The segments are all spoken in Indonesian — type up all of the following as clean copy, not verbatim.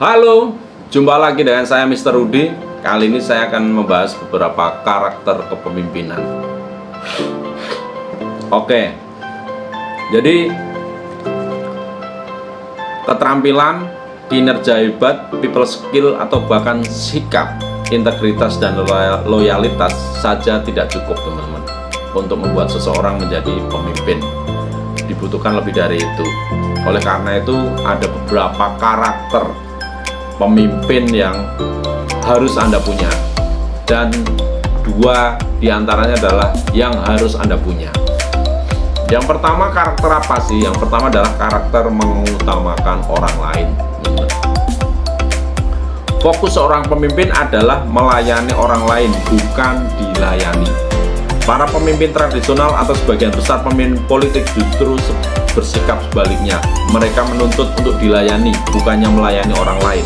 Halo, jumpa lagi dengan saya Mr. Rudy. Kali ini saya akan membahas beberapa karakter kepemimpinan. Oke, jadi keterampilan, kinerja hebat, people skill, atau bahkan sikap, integritas, dan loyalitas saja tidak cukup, teman-teman, untuk membuat seseorang menjadi pemimpin. Dibutuhkan lebih dari itu. Oleh karena itu, ada beberapa karakter pemimpin yang harus Anda punya, dan dua diantaranya adalah yang harus Anda punya. Yang pertama, karakter apa sih? Yang pertama adalah karakter mengutamakan orang lain. Fokus seorang pemimpin adalah melayani orang lain, bukan dilayani. Para pemimpin tradisional atau sebagian besar pemimpin politik justru bersikap sebaliknya. Mereka menuntut untuk dilayani, bukannya melayani orang lain.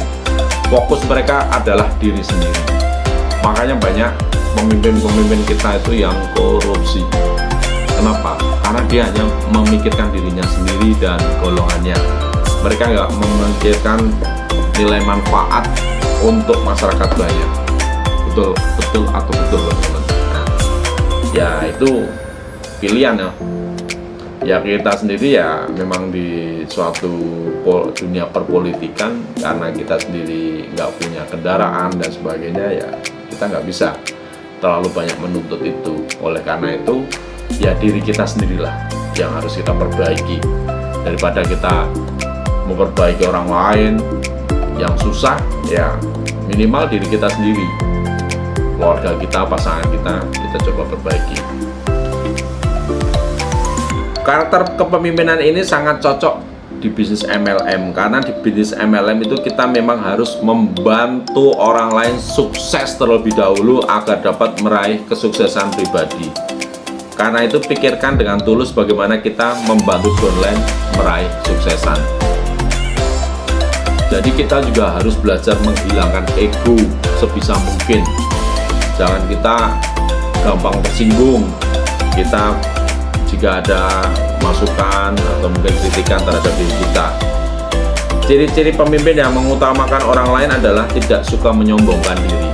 Fokus mereka adalah diri sendiri. Makanya banyak pemimpin-pemimpin kita itu yang korupsi. Kenapa? Karena dia hanya memikirkan dirinya sendiri dan golongannya. Mereka nggak memikirkan nilai manfaat untuk masyarakat banyak. Betul atau betul, teman-teman? Nah, ya itu pilihan ya. Ya kita sendiri ya memang di suatu dunia perpolitikan, karena kita sendiri nggak punya kendaraan dan sebagainya, ya kita nggak bisa terlalu banyak menuntut itu. Oleh karena itu ya diri kita sendirilah yang harus kita perbaiki, daripada kita memperbaiki orang lain yang susah. Ya minimal diri kita sendiri, keluarga kita, pasangan kita coba perbaiki. Karakter kepemimpinan ini sangat cocok di bisnis MLM, karena di bisnis MLM itu kita memang harus membantu orang lain sukses terlebih dahulu agar dapat meraih kesuksesan pribadi. Karena itu pikirkan dengan tulus bagaimana kita membantu downline meraih kesuksesan. Jadi kita juga harus belajar menghilangkan ego sebisa mungkin. Jangan kita gampang tersinggung. Kita jika ada masukan atau mungkin kritikan terhadap diri kita. Ciri-ciri pemimpin yang mengutamakan orang lain adalah tidak suka menyombongkan diri.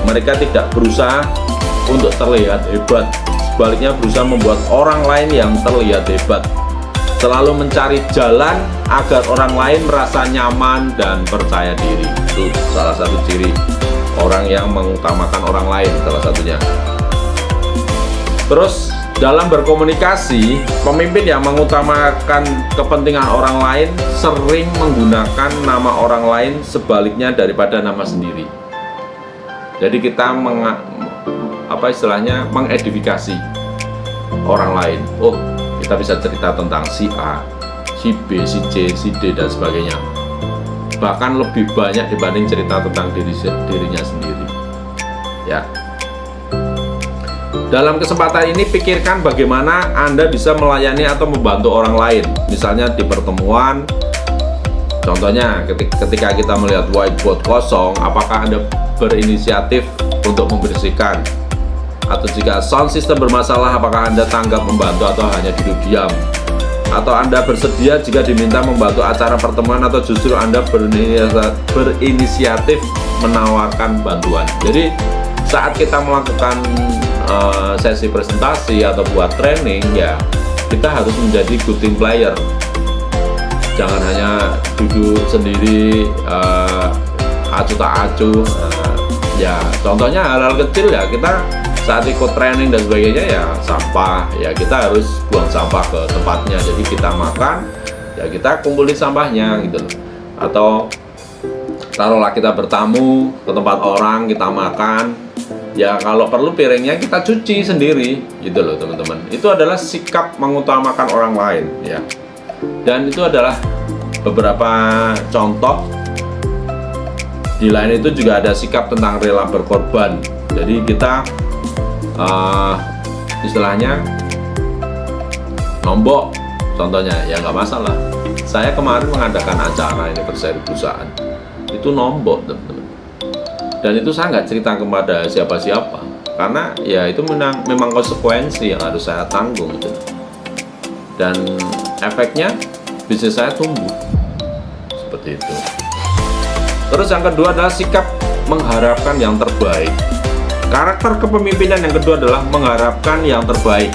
Mereka tidak berusaha untuk terlihat hebat, sebaliknya berusaha membuat orang lain yang terlihat hebat. Selalu mencari jalan agar orang lain merasa nyaman dan percaya diri. Itu salah satu ciri orang yang mengutamakan orang lain, salah satunya. Terus dalam berkomunikasi, pemimpin yang mengutamakan kepentingan orang lain sering menggunakan nama orang lain sebaliknya daripada nama sendiri. Jadi kita mengedifikasi orang lain. Oh, kita bisa cerita tentang si A, si B, si C, si D, dan sebagainya. Bahkan lebih banyak dibanding cerita tentang dirinya sendiri. Ya. Dalam kesempatan ini, pikirkan bagaimana Anda bisa melayani atau membantu orang lain. Misalnya di pertemuan, contohnya ketika kita melihat whiteboard kosong, apakah Anda berinisiatif untuk membersihkan? Atau jika sound system bermasalah, apakah Anda tanggap membantu atau hanya duduk diam? Atau Anda bersedia jika diminta membantu acara pertemuan, atau justru Anda berinisiatif menawarkan bantuan? Jadi saat kita melakukan sesi presentasi atau buat training, ya kita harus menjadi good team player. Jangan hanya duduk sendiri acuh tak acuh. Ya contohnya hal-hal kecil, ya kita saat ikut training dan sebagainya, ya sampah, ya kita harus buang sampah ke tempatnya. Jadi kita makan, ya kita kumpulin sampahnya gitu loh. Atau taruhlah kita bertamu ke tempat orang, kita makan, ya kalau perlu piringnya kita cuci sendiri gitu loh, teman-teman. Itu adalah sikap mengutamakan orang lain, ya. Dan itu adalah beberapa contoh. Di lain itu juga ada sikap tentang rela berkorban. Jadi kita istilahnya nombok, contohnya, ya nggak masalah. Saya kemarin mengadakan acara anniversary perusahaan, itu nombok, teman-teman. Dan itu saya nggak cerita kepada siapa-siapa, karena ya itu memang konsekuensi yang harus saya tanggung gitu. Dan efeknya bisnis saya tumbuh seperti itu. Terus yang kedua adalah sikap mengharapkan yang terbaik. Karakter kepemimpinan yang kedua adalah mengharapkan yang terbaik.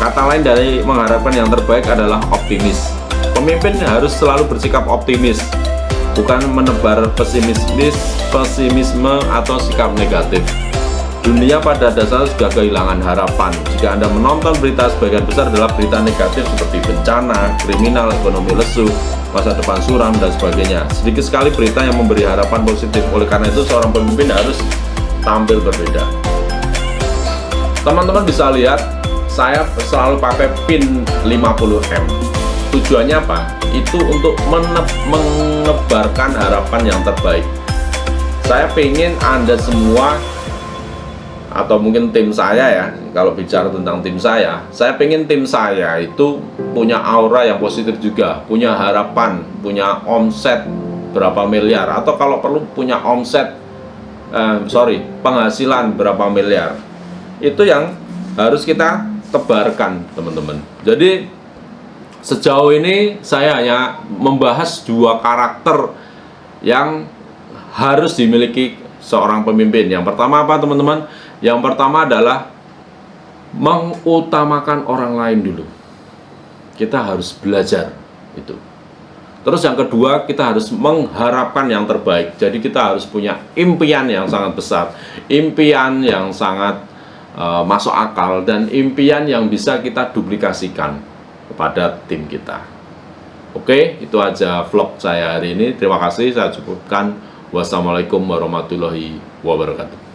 Kata lain dari mengharapkan yang terbaik adalah optimis. Pemimpin harus selalu bersikap optimis, bukan menebar pesimisme atau sikap negatif. Dunia pada dasarnya sudah kehilangan harapan. Jika Anda menonton berita, sebagian besar adalah berita negatif seperti bencana, kriminal, ekonomi lesu, masa depan suram, dan sebagainya. Sedikit sekali berita yang memberi harapan positif. Oleh karena itu, seorang pemimpin harus tampil berbeda. Teman-teman bisa lihat, saya selalu pakai pin 50M. Tujuannya apa? Itu untuk mengebarkan harapan yang terbaik. Saya pengen Anda semua, atau mungkin tim saya ya, kalau bicara tentang tim saya pengen tim saya itu punya aura yang positif juga, punya harapan, punya omset berapa miliar, atau kalau perlu punya penghasilan berapa miliar. Itu yang harus kita tebarkan, teman-teman. Jadi sejauh ini saya hanya membahas 2 karakter yang harus dimiliki seorang pemimpin. Yang pertama apa, teman-teman? Yang pertama adalah mengutamakan orang lain dulu. Kita harus belajar itu. Terus yang kedua, kita harus mengharapkan yang terbaik. Jadi kita harus punya impian yang sangat besar, impian yang sangat masuk akal, dan impian yang bisa kita duplikasikan kepada tim kita. Oke, itu aja vlog saya hari ini. Terima kasih, saya cukupkan. Wassalamualaikum warahmatullahi wabarakatuh.